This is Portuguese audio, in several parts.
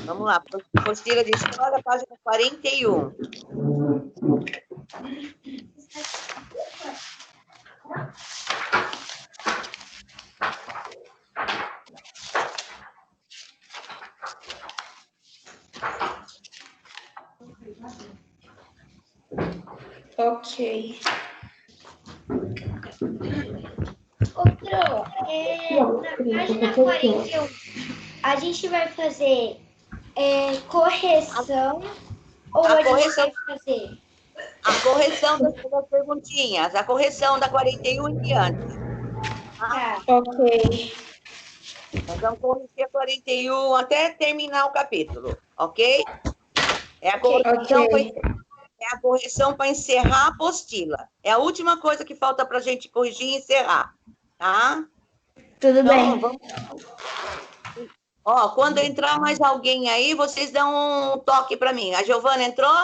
Vamos lá, apostila de história, página 41. Ok. Na página 41, a gente vai fazer correção ou a gente vai fazer? A correção das perguntinhas, a correção da 41 em diante. Tá. Ok. Nós vamos corrigir a 41 até terminar o capítulo, ok? É a correção para encerrar a apostila. É a última coisa que falta para a gente corrigir e encerrar, tá? Tudo bem. Vamos... Ó, quando entrar mais alguém aí, vocês dão um toque para mim. A Giovana entrou?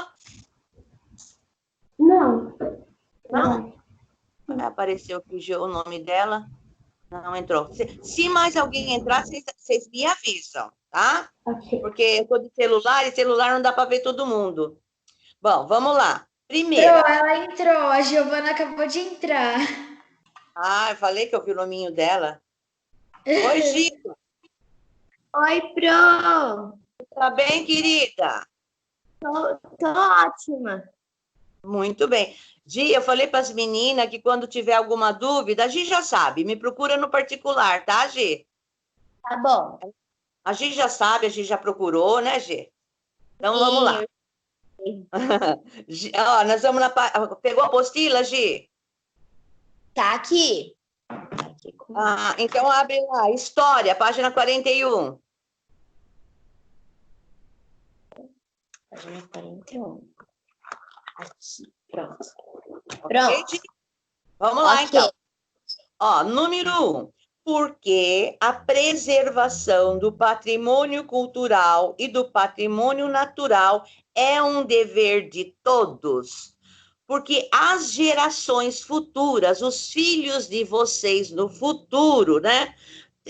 Não. Não? Apareceu aqui o nome dela. Não entrou. Se mais alguém entrar, vocês me avisam, tá? Ok. Porque eu tô de celular e celular não dá para ver todo mundo. Bom, vamos lá. Primeira. Ela entrou. A Giovana acabou de entrar. Ah, eu falei que eu vi o nominho dela. Oi, Gica. Oi, Pro. Tá bem, querida? Tô ótima. Muito bem. Gi, eu falei para as meninas que quando tiver alguma dúvida, a Gi já sabe, me procura no particular, tá, Gi? Tá bom. A Gi já sabe, a Gi já procurou, né, Gi? Então, vamos lá. Ó, nós vamos na... Pegou a apostila, Gi? Tá aqui. Ah, então abre lá, História, página 41. Página 41. Aqui, pronto. Ok, Gi? Vamos lá, então. Ó, número 1. Porque a preservação do patrimônio cultural e do patrimônio natural é um dever de todos. Porque as gerações futuras, os filhos de vocês no futuro, né?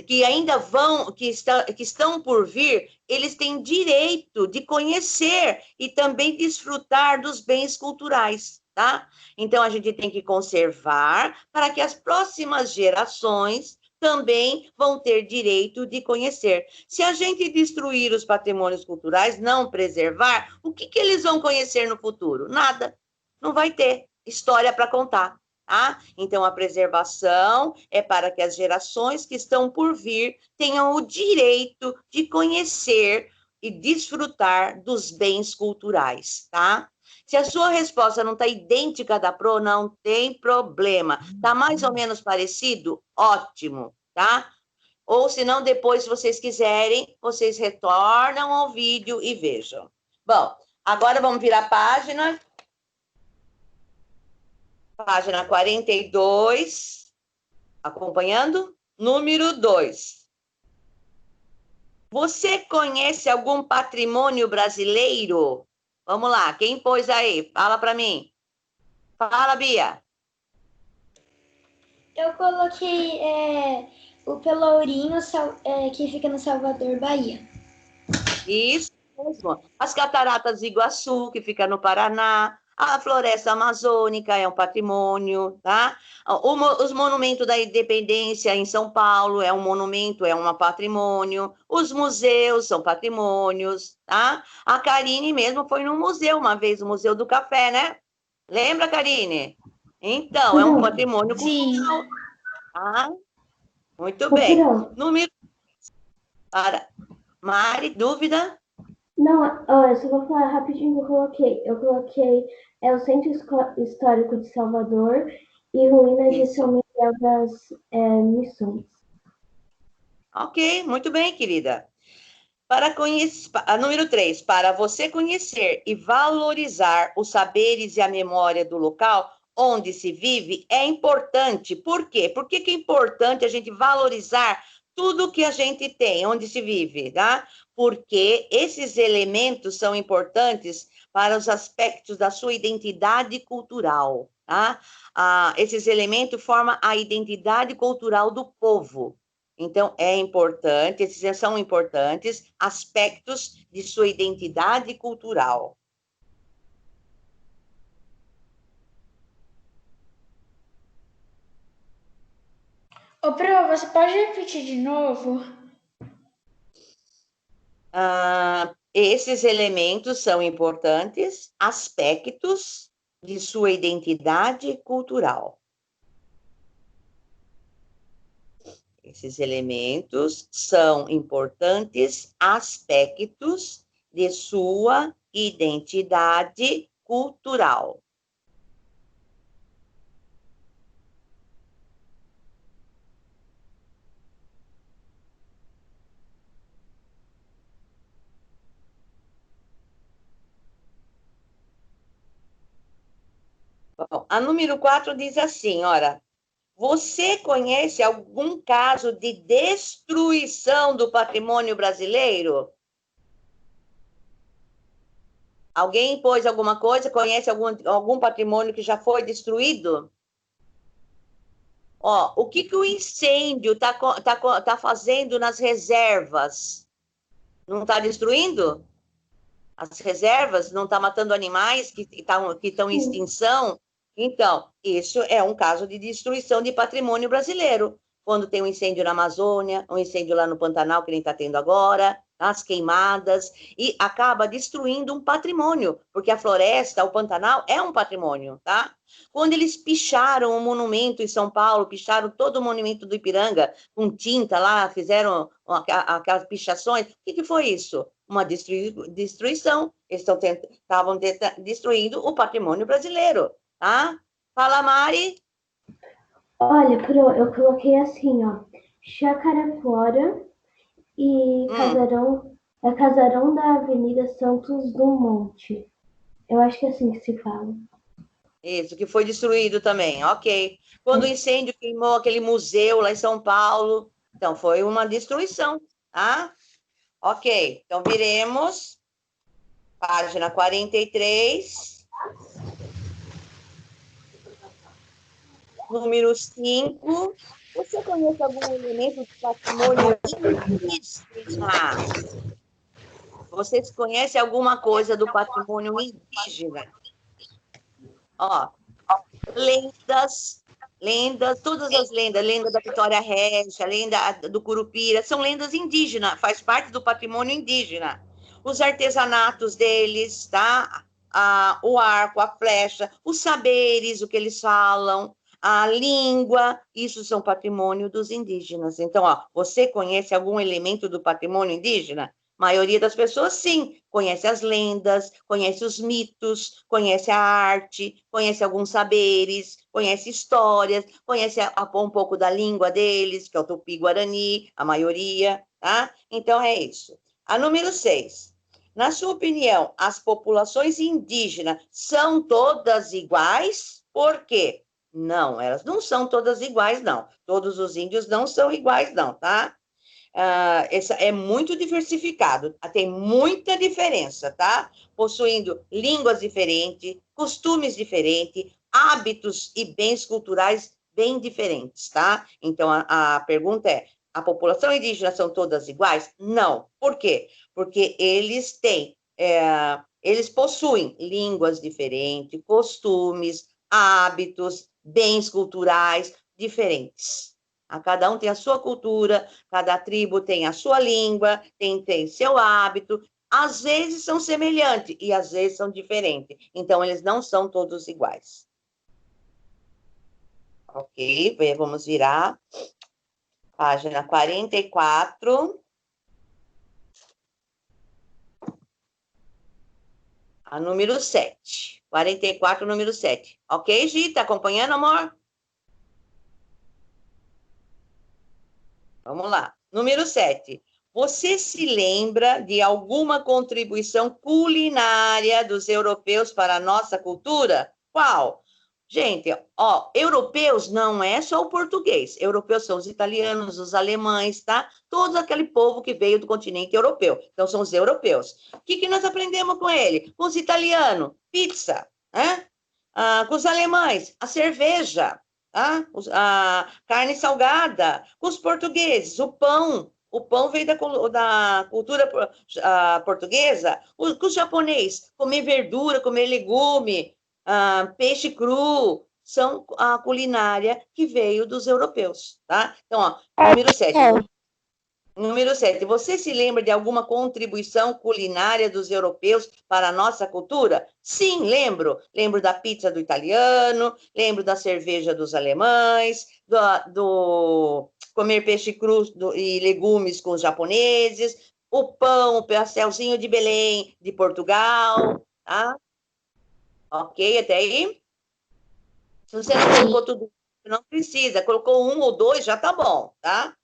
Que ainda vão, que estão por vir, eles têm direito de conhecer e também desfrutar dos bens culturais, tá? Então, a gente tem que conservar para que as próximas gerações também vão ter direito de conhecer. Se a gente destruir os patrimônios culturais, não preservar, o que eles vão conhecer no futuro? Nada. Não vai ter história para contar. Tá? Então, a preservação é para que as gerações que estão por vir tenham o direito de conhecer e desfrutar dos bens culturais, tá? Se a sua resposta não está idêntica da Pro, não tem problema. Está mais ou menos parecido? Ótimo, tá? Ou se não, depois, se vocês quiserem, vocês retornam ao vídeo e vejam. Bom, agora vamos virar a página. Página 42, acompanhando? Número 2. Você conhece algum patrimônio brasileiro? Vamos lá, quem pôs aí? Fala para mim. Fala, Bia. Eu coloquei o Pelourinho, que fica no Salvador, Bahia. Isso mesmo. As Cataratas do Iguaçu, que fica no Paraná. A floresta amazônica é um patrimônio, tá? Os monumentos da independência em São Paulo é um monumento, é um patrimônio. Os museus são patrimônios, tá? A Karine mesmo foi num museu uma vez, o Museu do Café, né? Lembra, Karine? Então, é um patrimônio cultural. Tá? Muito bem. Número... Para. Mari, dúvida? Não, eu só vou falar rapidinho que eu coloquei o Centro Histórico de Salvador e Ruínas de São Miguel das Missões. Ok, muito bem, querida. Para conhecer, número 3, para você conhecer e valorizar os saberes e a memória do local onde se vive, é importante. Por quê? Por que é importante a gente valorizar tudo que a gente tem, onde se vive, tá? Porque esses elementos são importantes para os aspectos da sua identidade cultural, tá? Esses elementos formam a identidade cultural do povo. Então, é importante, esses são importantes aspectos de sua identidade cultural. Ô, Pro, você pode repetir de novo? Esses elementos são importantes aspectos de sua identidade cultural. Esses elementos são importantes aspectos de sua identidade cultural. Bom, a número 4 diz assim, ora, você conhece algum caso de destruição do patrimônio brasileiro? Alguém pôs alguma coisa? Conhece algum patrimônio que já foi destruído? Ó, o que o incêndio tá fazendo nas reservas? Não está destruindo? As reservas não está matando animais que estão em extinção? Então, isso é um caso de destruição de patrimônio brasileiro. Quando tem um incêndio na Amazônia, um incêndio lá no Pantanal, que nem está tendo agora, as queimadas, e acaba destruindo um patrimônio, porque a floresta, o Pantanal, é um patrimônio, tá? Quando eles picharam o monumento em São Paulo, picharam todo o monumento do Ipiranga com tinta lá, fizeram aquelas pichações, o que foi isso? Uma destruição. Eles estavam destruindo o patrimônio brasileiro. Tá? Fala, Mari. Olha, Pro, eu coloquei assim, ó. Chácara Flora e Casarão da Avenida Santos Dumont. Eu acho que é assim que se fala. Isso, que foi destruído também, ok. Quando o incêndio queimou aquele museu lá em São Paulo, então foi uma destruição, tá? Ok, então viremos página 43. Número 5. Você conhece algum elemento do patrimônio indígena? Vocês conhecem alguma coisa do patrimônio indígena? Ó, lendas, todas as lendas, lenda da Vitória Régia, lenda do Curupira, são lendas indígenas, faz parte do patrimônio indígena. Os artesanatos deles, tá? O arco, a flecha, os saberes, o que eles falam, a língua, isso são patrimônio dos indígenas. Então, ó, você conhece algum elemento do patrimônio indígena? A maioria das pessoas, sim, conhece as lendas, conhece os mitos, conhece a arte, conhece alguns saberes, conhece histórias, conhece um pouco da língua deles, que é o tupi-guarani, a maioria, tá? Então, é isso. A número 6. Na sua opinião, as populações indígenas são todas iguais? Por quê? Não, elas não são todas iguais, não. Todos os índios não são iguais, não, tá? Essa é muito diversificado, tem muita diferença, tá? Possuindo línguas diferentes, costumes diferentes, hábitos e bens culturais bem diferentes, tá? Então, a pergunta é, a população indígena são todas iguais? Não. Por quê? Porque eles eles possuem línguas diferentes, costumes, hábitos, bens culturais diferentes. Cada um tem a sua cultura, cada tribo tem a sua língua, tem seu hábito. Às vezes são semelhantes e às vezes são diferentes. Então, eles não são todos iguais. Ok, vamos virar. Página 44. A número 7. 44, número 7. Ok, Gi? Tá acompanhando, amor? Vamos lá. Número 7. Você se lembra de alguma contribuição culinária dos europeus para a nossa cultura? Qual? Gente, ó, europeus não é só o português. Europeus são os italianos, os alemães, tá? Todo aquele povo que veio do continente europeu. Então, são os europeus. O que nós aprendemos com ele? Com os italianos, pizza, né? Com os alemães, a cerveja. tá? A carne salgada. Com os portugueses, o pão. O pão veio da cultura portuguesa. Com os japoneses, comer verdura, comer legume, peixe cru, são a culinária que veio dos europeus, tá? Então, ó, número 7. Número 7. Você se lembra de alguma contribuição culinária dos europeus para a nossa cultura? Sim, lembro. Lembro da pizza do italiano, lembro da cerveja dos alemães, do comer peixe cru e legumes com os japoneses, o pão, o pastelzinho de Belém, de Portugal, tá? Ok, até aí? Se você não colocou tudo, não precisa. Colocou um ou dois, já tá bom, tá?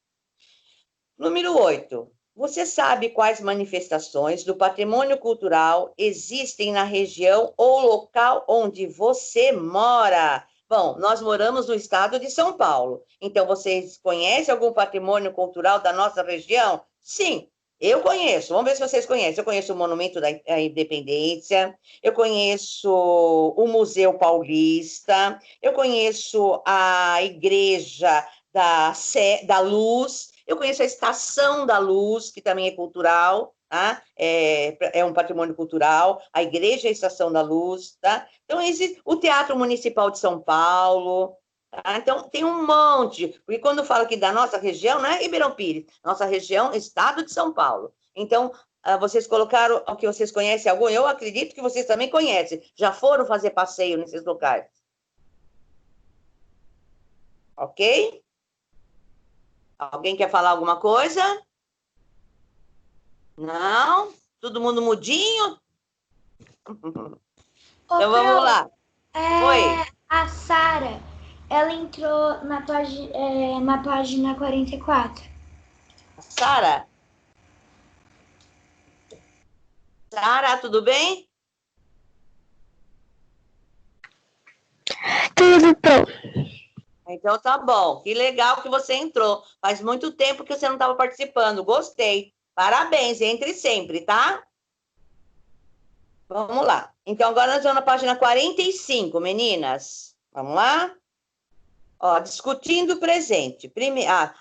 Número 8. Você sabe quais manifestações do patrimônio cultural existem na região ou local onde você mora? Bom, nós moramos no estado de São Paulo. Então, vocês conhecem algum patrimônio cultural da nossa região? Sim, eu conheço. Vamos ver se vocês conhecem. Eu conheço o Monumento da Independência, eu conheço o Museu Paulista, eu conheço a Igreja da Luz, eu conheço a Estação da Luz, que também é cultural, tá? É um patrimônio cultural, a Igreja e a Estação da Luz, tá? Então, existe o Teatro Municipal de São Paulo, tá? Então, tem um monte, porque quando eu falo aqui da nossa região, não é Ribeirão Pires, nossa região, estado de São Paulo. Então, vocês colocaram o que vocês conhecem algum, eu acredito que vocês também conhecem, já foram fazer passeio nesses locais. Ok? Alguém quer falar alguma coisa? Não? Todo mundo mudinho? Então vamos lá. Oi. A Sara, ela entrou na página 44. Sara? Sara, tudo bem? Tudo bom. Então tá bom. Que legal que você entrou. Faz muito tempo que você não estava participando. Gostei. Parabéns, entre sempre, tá? Vamos lá. Então agora nós vamos na página 45, meninas. Vamos lá? Ó, discutindo o presente.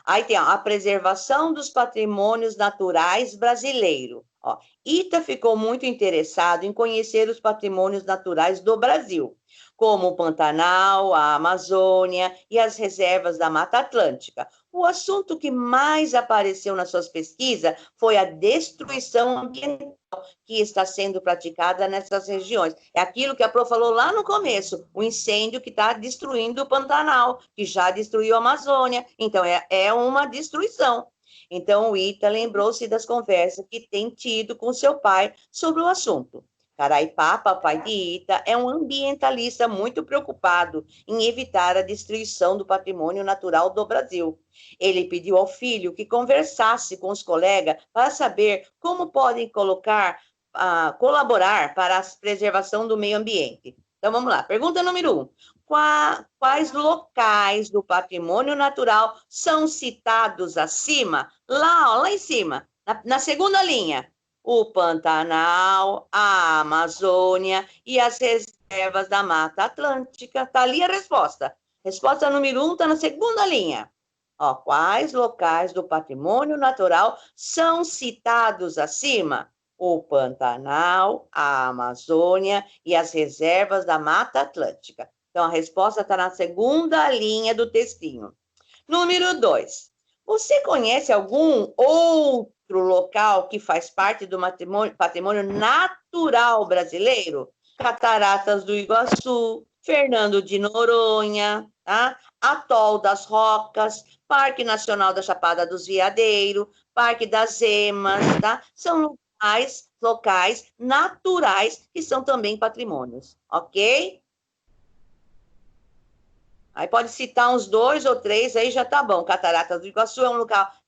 Aí tem a preservação dos patrimônios naturais brasileiros. Ó, Ita ficou muito interessado em conhecer os patrimônios naturais do Brasil, como o Pantanal, a Amazônia e as reservas da Mata Atlântica. O assunto que mais apareceu nas suas pesquisas foi a destruição ambiental que está sendo praticada nessas regiões. É aquilo que a Pro falou lá no começo, o incêndio que está destruindo o Pantanal, que já destruiu a Amazônia. Então, é uma destruição. Então, o Ita lembrou-se das conversas que tem tido com seu pai sobre o assunto. Caraipá, papai de Ita, é um ambientalista muito preocupado em evitar a destruição do patrimônio natural do Brasil. Ele pediu ao filho que conversasse com os colegas para saber como podem colaborar para a preservação do meio ambiente. Então, vamos lá. Pergunta número 1. Quais locais do patrimônio natural são citados acima? Lá em cima, na segunda linha. O Pantanal, a Amazônia e as reservas da Mata Atlântica. Está ali a resposta. Resposta número 1 está na segunda linha. Ó, quais locais do patrimônio natural são citados acima? O Pantanal, a Amazônia e as reservas da Mata Atlântica. Então, a resposta está na segunda linha do textinho. Número 2. Você conhece algum outro local que faz parte do patrimônio natural brasileiro? Cataratas do Iguaçu, Fernando de Noronha, tá? Atol das Rocas, Parque Nacional da Chapada dos Veadeiros, Parque das Emas, tá? São locais naturais que são também patrimônios, ok? Aí pode citar uns 2 ou 3, aí já tá bom. Cataratas do Iguaçu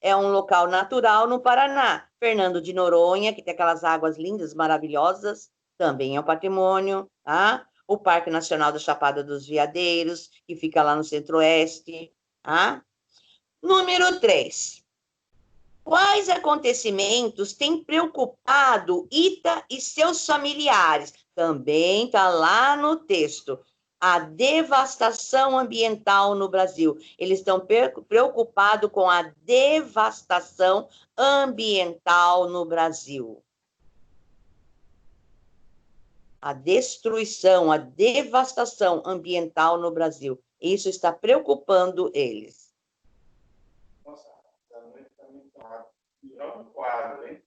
é um local natural no Paraná. Fernando de Noronha, que tem aquelas águas lindas, maravilhosas, também é um patrimônio, tá? O Parque Nacional da Chapada dos Veadeiros, que fica lá no Centro-Oeste, tá? Número 3. Quais acontecimentos têm preocupado Ita e seus familiares? Também está lá no texto. a devastação ambiental no Brasil. Eles estão preocupados com a devastação ambiental no Brasil. A destruição, a devastação ambiental no Brasil. Isso está preocupando eles. Nossa, tá muito rápido. Joga um quadro, hein?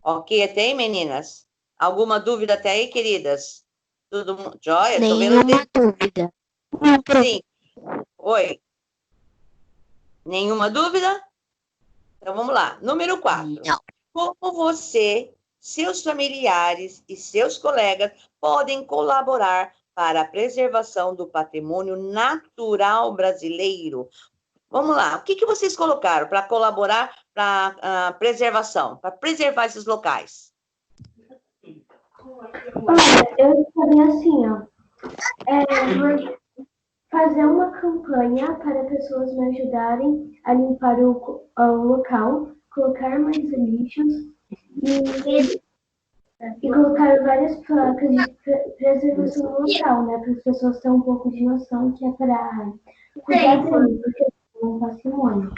Ok, até aí, meninas? Alguma dúvida até aí, queridas? Tudo jóia? Nenhuma dúvida. Sim. Oi. Nenhuma dúvida? Então, vamos lá. Número 4. Não. Como você, seus familiares e seus colegas podem colaborar para a preservação do patrimônio natural brasileiro? Vamos lá. O que vocês colocaram para colaborar para a preservação, para preservar esses locais? Olha, eu escrevi assim, ó. Fazer uma campanha para pessoas me ajudarem a limpar o local, colocar mais lixos e colocar várias placas de preservação no local, né? Para as pessoas terem um pouco de noção que é para cuidar dele, porque é um patrimônio.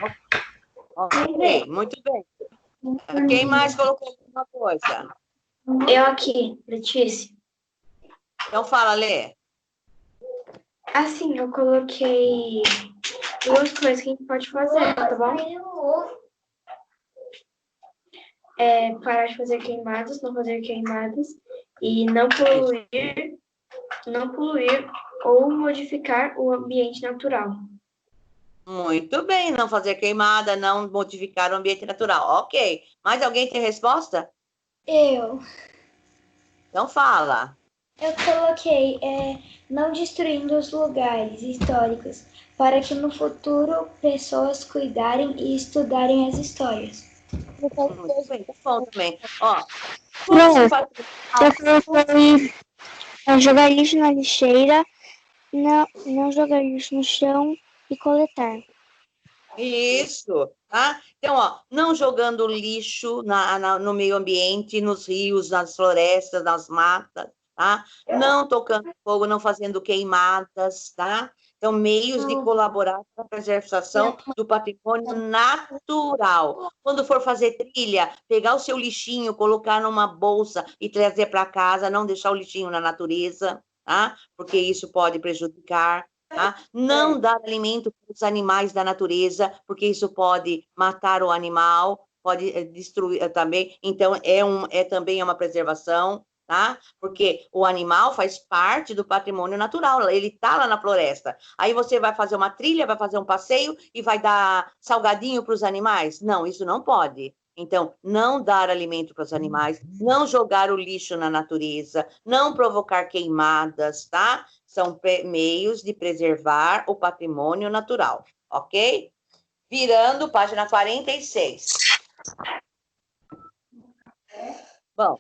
Ok, muito bem. Quem mais colocou alguma coisa? Eu aqui, Letícia. Então fala, Lê. Assim, eu coloquei 2 coisas que a gente pode fazer, tá bom? Parar de fazer queimadas, não fazer queimadas e não poluir ou modificar o ambiente natural. Muito bem, não fazer queimada, não modificar o ambiente natural. Ok. Mais alguém tem resposta? Eu Então fala. coloquei não destruindo os lugares históricos, para que no futuro pessoas cuidarem e estudarem as histórias. Muito bem, tá bom também. Ó, Não. como se faz... Eu coloquei jogar lixo na lixeira, não jogar lixo no chão e coletar. Isso, tá? Então, ó, não jogando lixo no meio ambiente, nos rios, nas florestas, nas matas, tá? Não tocando fogo, não fazendo queimadas, tá? Então, meios de colaborar com a preservação do patrimônio natural. Quando for fazer trilha, pegar o seu lixinho, colocar numa bolsa e trazer para casa, não deixar o lixinho na natureza, tá? Porque isso pode prejudicar. Tá? Não dar alimento para os animais da natureza, porque isso pode matar o animal, pode destruir também. Então, também uma preservação, tá? Porque o animal faz parte do patrimônio natural, ele está lá na floresta. Aí você vai fazer uma trilha, vai fazer um passeio e vai dar salgadinho para os animais? Não, isso não pode. Então, não dar alimento para os animais, não jogar o lixo na natureza, não provocar queimadas, tá? São meios de preservar o patrimônio natural, ok? Virando página 46. Bom,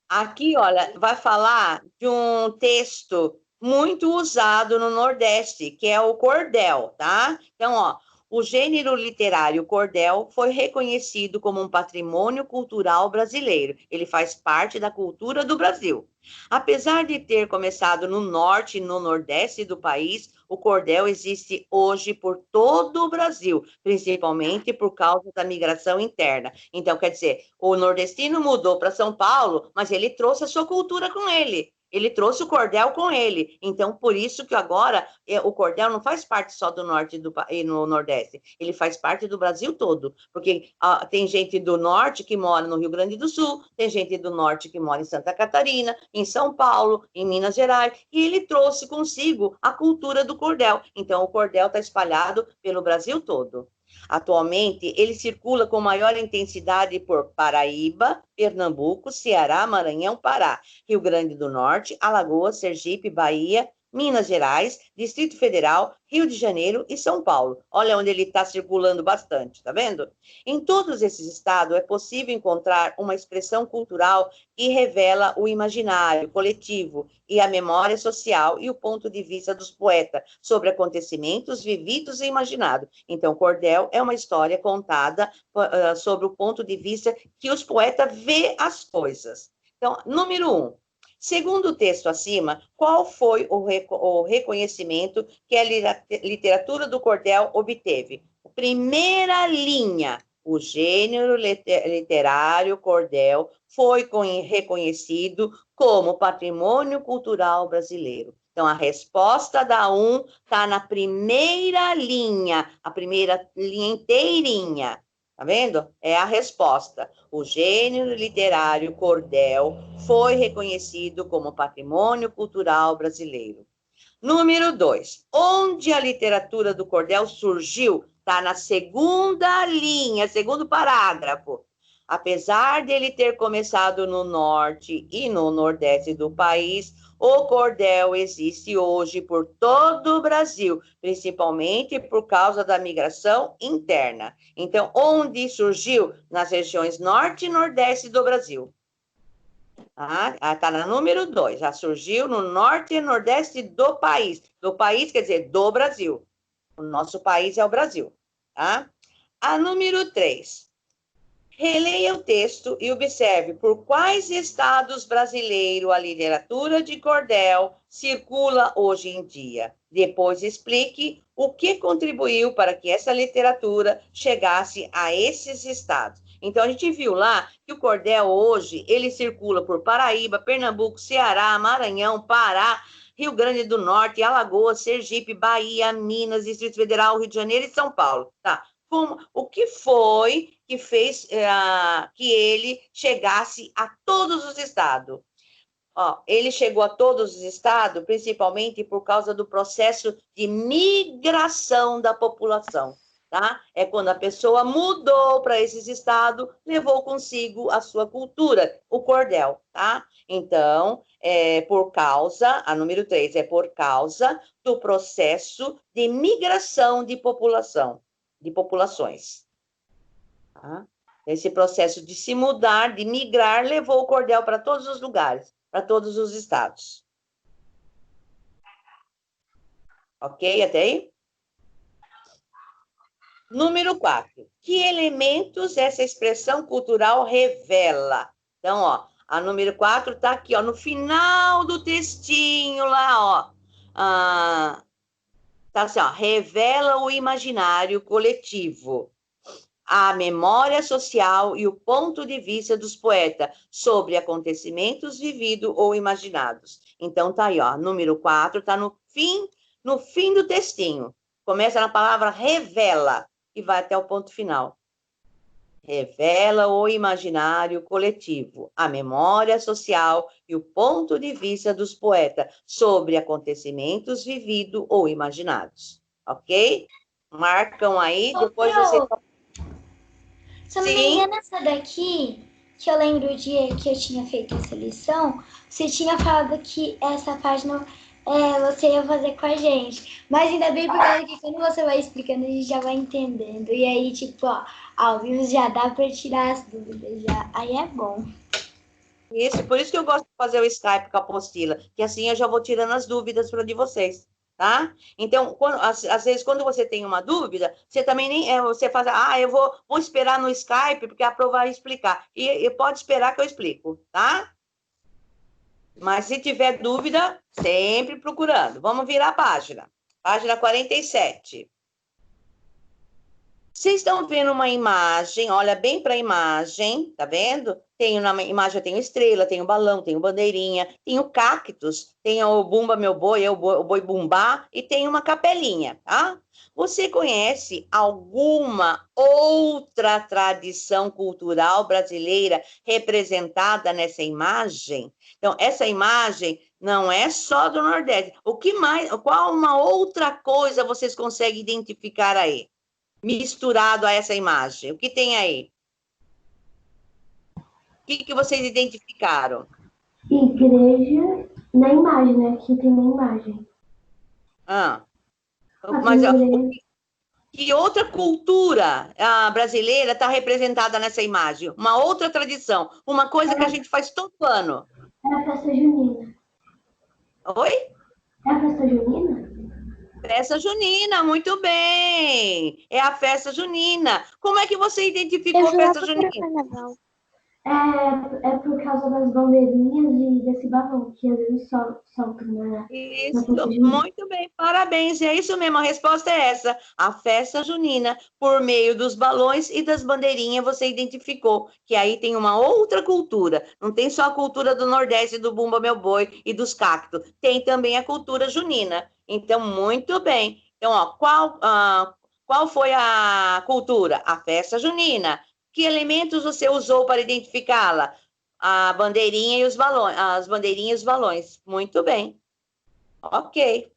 aqui, olha, vai falar de um texto muito usado no Nordeste, que é o cordel, tá? Então, ó, o gênero literário cordel foi reconhecido como um patrimônio cultural brasileiro. Ele faz parte da cultura do Brasil. Apesar de ter começado no norte e no nordeste do país, o cordel existe hoje por todo o Brasil, principalmente por causa da migração interna. Então, quer dizer, o nordestino mudou para São Paulo, mas ele trouxe a sua cultura com ele. Ele trouxe o cordel com ele. Então, por isso que agora o cordel não faz parte só do norte e no nordeste. Ele faz parte do Brasil todo. Porque tem gente do norte que mora no Rio Grande do Sul, tem gente do norte que mora em Santa Catarina, em São Paulo, em Minas Gerais. E ele trouxe consigo a cultura do cordel. Então, o cordel está espalhado pelo Brasil todo. Atualmente, ele circula com maior intensidade por Paraíba, Pernambuco, Ceará, Maranhão, Pará, Rio Grande do Norte, Alagoas, Sergipe, Bahia, Minas Gerais, Distrito Federal, Rio de Janeiro e São Paulo. Olha onde ele está circulando bastante, tá vendo? Em todos esses estados é possível encontrar uma expressão cultural que revela o imaginário coletivo e a memória social e o ponto de vista dos poetas sobre acontecimentos vividos e imaginados. Então, cordel é uma história contada sobre o ponto de vista que os poetas vê as coisas. Então, número 1. Segundo o texto acima, qual foi o reconhecimento que a literatura do cordel obteve? Primeira linha, o gênero literário cordel foi reconhecido como patrimônio cultural brasileiro. Então, a resposta da 1 está na primeira linha, a primeira linha inteirinha. Tá vendo? É a resposta. O gênero literário cordel foi reconhecido como patrimônio cultural brasileiro. Número 2. Onde a literatura do cordel surgiu? Está na segunda linha, segundo parágrafo. Apesar dele ter começado no norte e no nordeste do país, o cordel existe hoje por todo o Brasil, principalmente por causa da migração interna. Então, onde surgiu? Nas regiões norte e nordeste do Brasil. Está na número 2. Já surgiu no norte e nordeste do país. Do país quer dizer do Brasil. O nosso país é o Brasil. Tá? A número 3. Releia o texto e observe por quais estados brasileiros a literatura de cordel circula hoje em dia. Depois explique o que contribuiu para que essa literatura chegasse a esses estados. Então, a gente viu lá que o cordel hoje, ele circula por Paraíba, Pernambuco, Ceará, Maranhão, Pará, Rio Grande do Norte, Alagoas, Sergipe, Bahia, Minas, Distrito Federal, Rio de Janeiro e São Paulo. Tá? O que foi que fez que ele chegasse a todos os estados? Ele chegou a todos os estados, principalmente por causa do processo de migração da população. Tá? É quando a pessoa mudou para esses estados, levou consigo a sua cultura, o cordel. Tá? Então, a número 3, é por causa do processo de migração de população. De populações. Tá? Esse processo de se mudar, de migrar, levou o cordel para todos os lugares, para todos os estados. Ok? Até aí? Número 4. Que elementos essa expressão cultural revela? Então, a número 4 está aqui, no final do textinho lá, tá assim, revela o imaginário coletivo, a memória social e o ponto de vista dos poetas sobre acontecimentos vividos ou imaginados. Então, tá aí, número 4, tá no fim do textinho. Começa na palavra revela e vai até o ponto final. Revela o imaginário coletivo, a memória social e o ponto de vista dos poetas sobre acontecimentos vividos ou imaginados. Ok? Marcam aí, depois você... Se eu não me engano, essa daqui, que eu lembro o dia que eu tinha feito essa lição, você tinha falado que essa página você ia fazer com a gente. Mas ainda bem por causa que quando você vai explicando, a gente já vai entendendo. E aí, tipo, ao vivo já dá para tirar as dúvidas. Aí é bom. Isso, por isso que eu gosto de fazer o Skype com a apostila, que assim eu já vou tirando as dúvidas de vocês. Tá? Então, às vezes, quando você tem uma dúvida, você também você faz, eu vou esperar no Skype, porque a prova vai explicar. E pode esperar que eu explico, tá? Mas se tiver dúvida, sempre procurando. Vamos virar a página. Página 47. Vocês estão vendo uma imagem, olha bem para a imagem, tá vendo? Na imagem eu tenho estrela, tenho balão, tenho bandeirinha, tenho cactos, tenho o Bumba Meu Boi, o Boi Bumbá, e tem uma capelinha, tá? Você conhece alguma outra tradição cultural brasileira representada nessa imagem? Então, essa imagem não é só do Nordeste. Qual uma outra coisa vocês conseguem identificar aí? Misturado a essa imagem. O que tem aí? O que vocês identificaram? Igreja na imagem, né? Aqui tem na imagem. Mas que outra cultura brasileira está representada nessa imagem? Uma outra tradição, uma coisa que a gente faz todo ano. É a festa junina. Oi? É a festa junina? Festa junina, muito bem. É a festa junina. Como é que você identificou a festa junina? É por causa das bandeirinhas e desse balão que às vezes soltam na Isso, festa junina. muito bem, parabéns. É isso mesmo, a resposta é essa. A festa junina, por meio dos balões e das bandeirinhas, você identificou que aí tem uma outra cultura. Não tem só a cultura do Nordeste, do Bumba Meu Boi e dos cactos. Tem também a cultura junina. Então, muito bem. Então, ó, qual foi a cultura? A festa junina. Que elementos você usou para identificá-la? A bandeirinha e os balões, as bandeirinhas e os balões. Muito bem. Ok.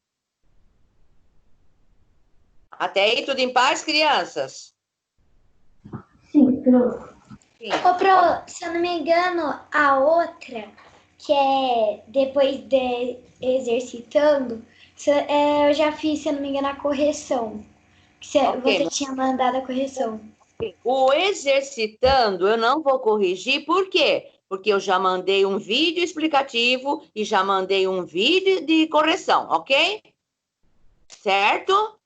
Até aí, tudo em paz, crianças? Sim, pro. Sim. Ô, Pro, se eu não me engano, a outra, que é depois de exercitando, eu já fiz, se eu não me engano, a correção. Você tinha mandado a correção. O exercitando, eu não vou corrigir, por quê? Porque eu já mandei um vídeo explicativo e já mandei um vídeo de correção, ok? Certo?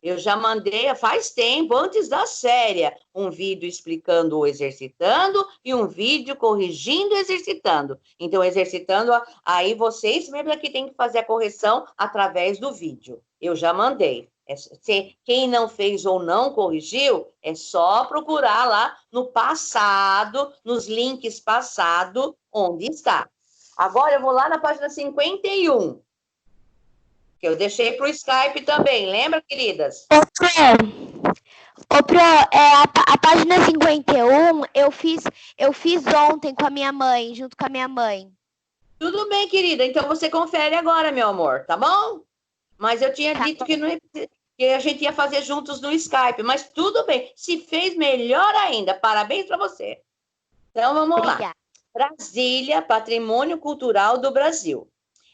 Eu já mandei faz tempo, antes da série, um vídeo explicando o exercitando e um vídeo corrigindo o exercitando. Então, exercitando, aí vocês mesmo aqui têm que fazer a correção através do vídeo. Eu já mandei. Quem não fez ou não corrigiu, é só procurar lá no passado, nos links passado, onde está. Agora eu vou lá na página 51. Que eu deixei para o Skype também, lembra, queridas? Ô, Pro, a página 51 eu fiz ontem com a minha mãe, junto com a minha mãe. Tudo bem, querida, então você confere agora, meu amor, tá bom? Mas eu tinha dito que, que a gente ia fazer juntos no Skype, mas tudo bem, se fez melhor ainda, parabéns para você. Então vamos lá. Brasília, Patrimônio Cultural do Brasil.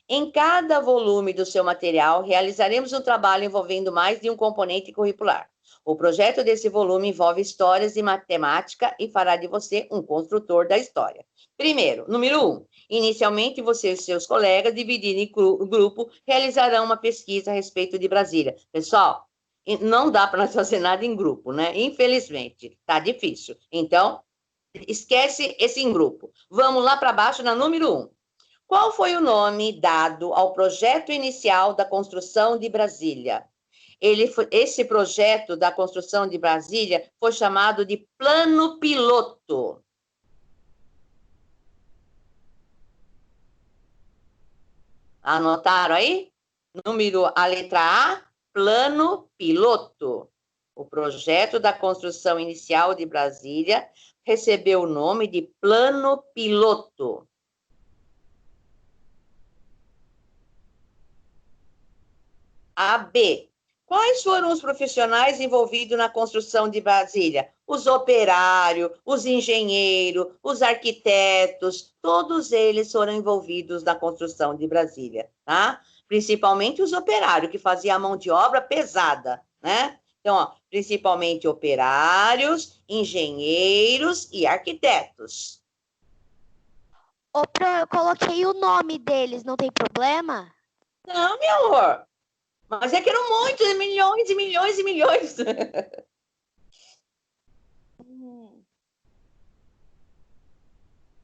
Em cada volume do seu material, realizaremos um trabalho envolvendo mais de um componente curricular. O projeto desse volume envolve histórias e matemática e fará de você um construtor da história. Primeiro, número 1. Inicialmente, você e seus colegas, divididos em grupo, realizarão uma pesquisa a respeito de Brasília. Pessoal, não dá para nós fazer nada em grupo, né? Infelizmente, tá difícil. Então, esquece esse em grupo. Vamos lá para baixo na número 1. Qual foi o nome dado ao projeto inicial da construção de Brasília? Esse projeto da construção de Brasília foi chamado de Plano Piloto. Anotaram aí? A letra A, Plano Piloto. O projeto da construção inicial de Brasília recebeu o nome de Plano Piloto. A, B. Quais foram os profissionais envolvidos na construção de Brasília? Os operários, os engenheiros, os arquitetos, todos eles foram envolvidos na construção de Brasília, tá? Principalmente os operários, que faziam a mão de obra pesada, né? Então, ó, principalmente operários, engenheiros e arquitetos. Ô, Pro, eu coloquei o nome deles, não tem problema? Não, meu amor. Mas é que eram muitos, milhões e milhões e milhões.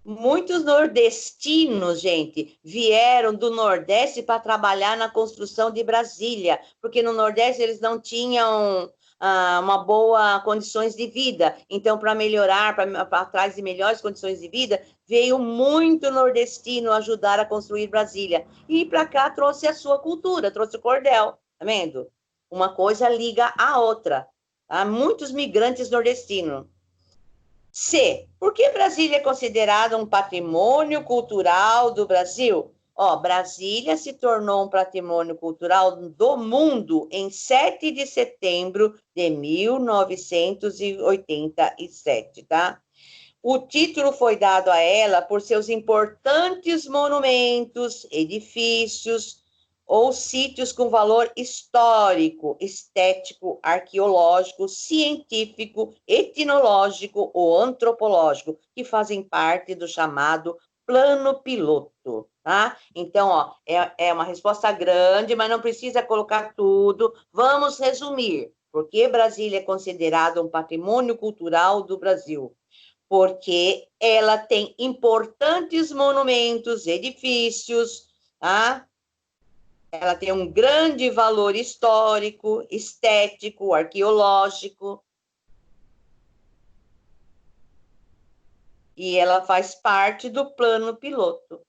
Muitos nordestinos, gente, vieram do Nordeste para trabalhar na construção de Brasília, porque no Nordeste eles não tinham uma boa condições de vida. Então, para melhorar, para trás de melhores condições de vida, veio muito nordestino ajudar a construir Brasília. E para cá trouxe a sua cultura, trouxe o cordel, tá vendo? Uma coisa liga a outra. Há muitos migrantes nordestinos. C. Por que Brasília é considerada um patrimônio cultural do Brasil? Brasília se tornou um patrimônio cultural do mundo em 7 de setembro de 1987, tá? O título foi dado a ela por seus importantes monumentos, edifícios ou sítios com valor histórico, estético, arqueológico, científico, etnológico ou antropológico, que fazem parte do chamado plano piloto, tá? Então, é uma resposta grande, mas não precisa colocar tudo. Vamos resumir. Por que Brasília é considerado um patrimônio cultural do Brasil? porque ela tem importantes monumentos, edifícios, tá? Ela tem um grande valor histórico, estético, arqueológico. E ela faz parte do plano piloto.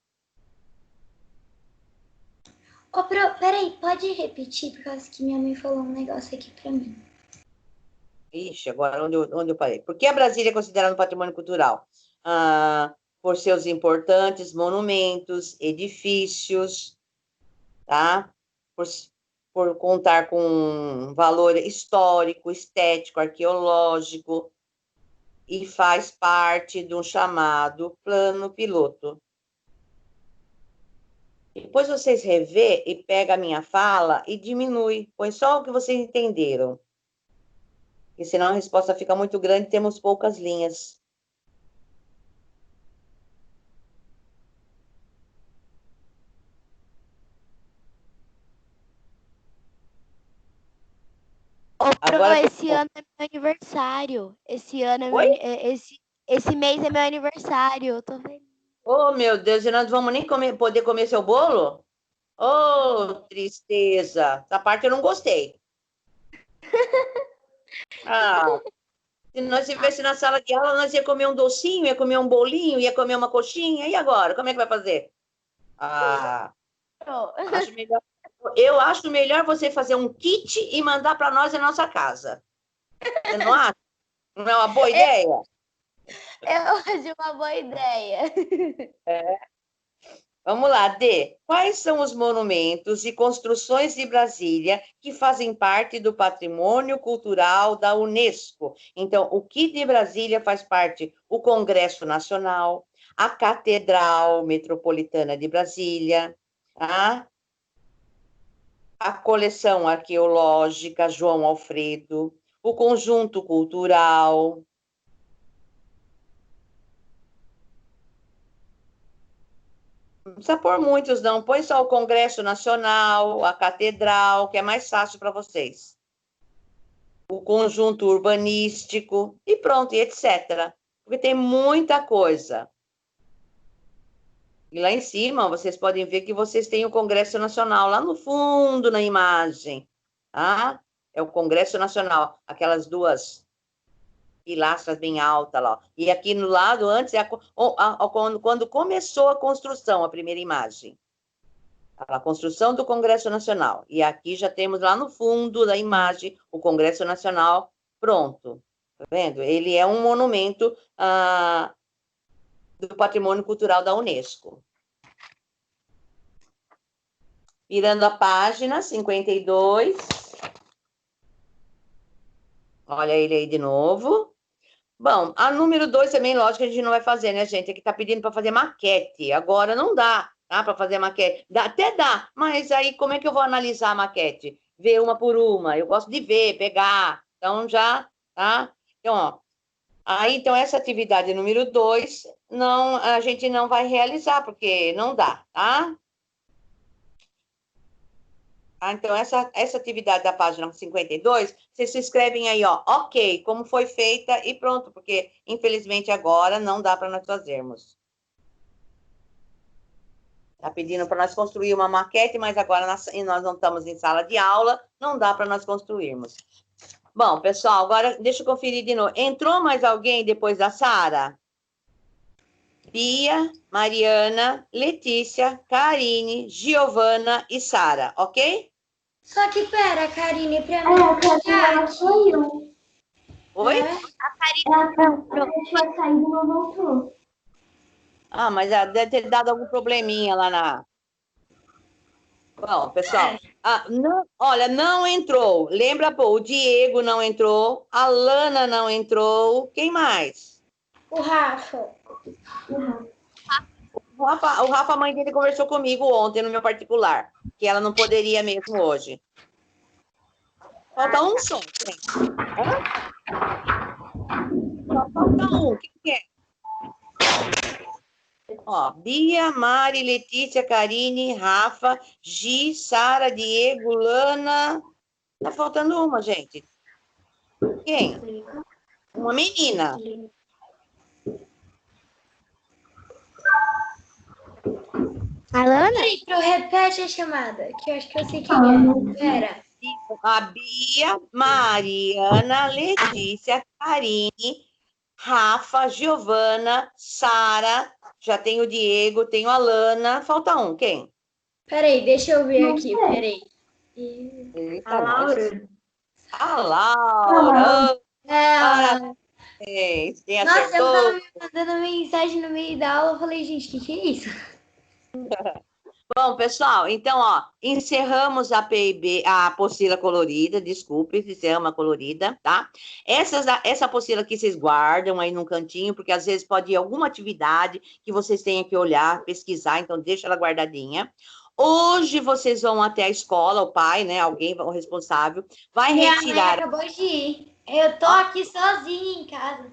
Ô, Pro, peraí, pode repetir, por causa que minha mãe falou um negócio aqui pra mim. Ixi, agora onde eu parei? Por que a Brasília é considerada um patrimônio cultural? Por seus importantes monumentos, edifícios, tá? Por contar com um valor histórico, estético, arqueológico, e faz parte de um chamado plano piloto. Depois vocês revê e pega a minha fala e diminui, põe só o que vocês entenderam. Porque senão a resposta fica muito grande e temos poucas linhas. Ô, Pro, Agora, esse ano é meu aniversário. Esse ano é Oi? esse mês é meu aniversário. Eu tô feliz. Oh, meu Deus, e nós não vamos nem poder comer seu bolo? Oh, tristeza. Essa parte eu não gostei. Ah, se nós estivéssemos na sala de aula, nós ia comer um docinho, ia comer um bolinho, ia comer uma coxinha. E agora? Como é que vai fazer? Ah, eu acho melhor você fazer um kit e mandar para nós em nossa casa. Você não acha? Não é uma boa ideia? Eu acho uma boa ideia. Vamos lá, D. Quais são os monumentos e construções de Brasília que fazem parte do patrimônio cultural da Unesco? Então, o que de Brasília faz parte? O Congresso Nacional, a Catedral Metropolitana de Brasília, tá? A coleção arqueológica João Alfredo, o conjunto cultural. Não precisa pôr muitos, não. Põe só o Congresso Nacional, a Catedral, que é mais fácil para vocês. O conjunto urbanístico e pronto, e etc. Porque tem muita coisa. E lá em cima, vocês podem ver que vocês têm o Congresso Nacional, lá no fundo, na imagem. Tá? É o Congresso Nacional, aquelas duas pilastras bem altas lá. E aqui no lado, antes, é quando começou a construção, a primeira imagem. A construção do Congresso Nacional. E aqui já temos lá no fundo da imagem o Congresso Nacional pronto. Tá vendo? Ele é um monumento do patrimônio cultural da Unesco. Virando a página 52. Olha ele aí de novo. Bom, a número 2 também, lógico que a gente não vai fazer, né, gente? Aqui tá pedindo para fazer maquete. Agora não dá, tá? Para fazer maquete. Até dá, mas aí como é que eu vou analisar a maquete? Ver uma por uma. Eu gosto de ver, pegar. Então já, tá? Então, ó. Aí, então, essa atividade número 2, a gente não vai realizar, porque não dá, tá? Então, essa atividade da página 52, vocês se escrevem aí, ó, ok, como foi feita e pronto, porque, infelizmente, agora não dá para nós fazermos. Está pedindo para nós construir uma maquete, mas agora nós não estamos em sala de aula, não dá para nós construirmos. Bom, pessoal, agora deixa eu conferir de novo. Entrou mais alguém depois da Sara? Bia, Mariana, Letícia, Karine, Giovana e Sara, ok? Só que pera, Karine, pra É, mim. a Karine foi eu. Oi? A Karine tinha saído e não voltou. Ah, mas deve ter dado algum probleminha lá na... Bom, pessoal, olha, não entrou. Lembra, pô, o Diego não entrou, a Lana não entrou. Quem mais? O Rafa. O Rafa, a mãe dele, conversou comigo ontem no meu particular, que ela não poderia mesmo hoje. Falta um só, gente. Só falta um. Quem que é? Ó, Bia, Mari, Letícia, Karine, Rafa, Gi, Sara, Diego, Lana. Tá faltando uma, gente. Quem? Uma menina. Alana? Peraí, repete a chamada, que eu acho que eu sei quem é. Pera. A Bia, Mariana, Letícia, Karine, Rafa, Giovana, Sara, já tem o Diego, tenho a Lana, falta um, quem? Peraí, deixa eu ver Não aqui, sei. peraí. Eita, A Laura. A Laura, É, parabéns, quem nossa, eu acertou? tava me mandando mensagem no meio da aula, eu falei, gente, o que é isso? Bom, pessoal, então, ó, encerramos a PIB, a apostila colorida, desculpe, encerramos a colorida, tá? Essa apostila aqui vocês guardam aí num cantinho, porque às vezes pode ir alguma atividade que vocês tenham que olhar, pesquisar, então deixa ela guardadinha. Hoje vocês vão até a escola, o pai, né, alguém, o responsável, vai Minha mãe retirar... acabou de ir. Eu tô aqui sozinha em casa.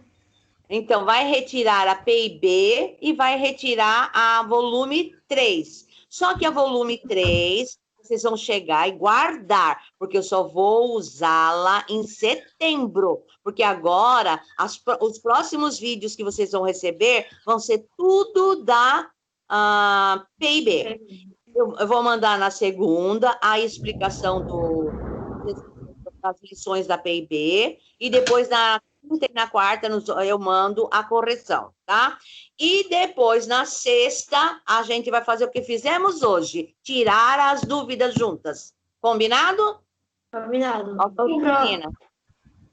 Então, vai retirar a PIB e vai retirar a volume 3. Só que a volume 3, vocês vão chegar e guardar, porque eu só vou usá-la em setembro. Porque agora, os próximos vídeos que vocês vão receber vão ser tudo da PIB. Eu vou mandar na segunda a explicação das lições da PIB e depois na quinta e na quarta eu mando a correção, tá? E depois, na sexta, a gente vai fazer o que fizemos hoje, tirar as dúvidas juntas. Combinado? Combinado. Ok, menina?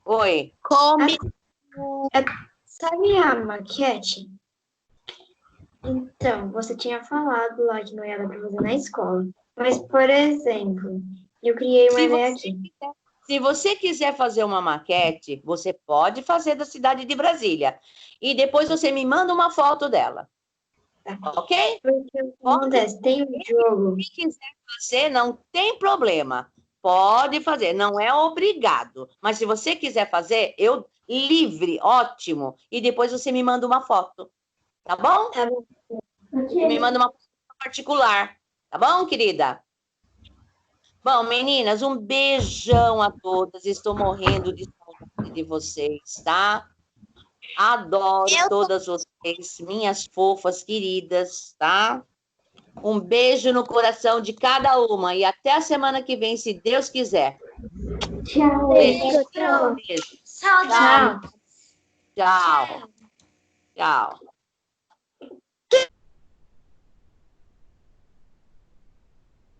Oi. Sabe a maquete? Então, você tinha falado lá que não ia dar para fazer na escola. Mas, por exemplo, eu criei uma ideia aqui. Se você quiser fazer uma maquete, você pode fazer da cidade de Brasília. E depois você me manda uma foto dela. Ok? Porque o que acontece? Tem um jogo. Se quiser fazer, não tem problema. Pode fazer, não é obrigado. Mas se você quiser fazer, eu livre, ótimo. E depois você me manda uma foto. Tá bom? Tá bom. Me manda uma foto particular. Tá bom, querida? Bom, meninas, um beijão a todas. Estou morrendo de saudade de vocês, tá? Adoro todas vocês, minhas fofas queridas, tá? Um beijo no coração de cada uma e até a semana que vem, se Deus quiser. Tchau. Beijo. Tchau. Beijo. Saudades. Tchau. Tchau.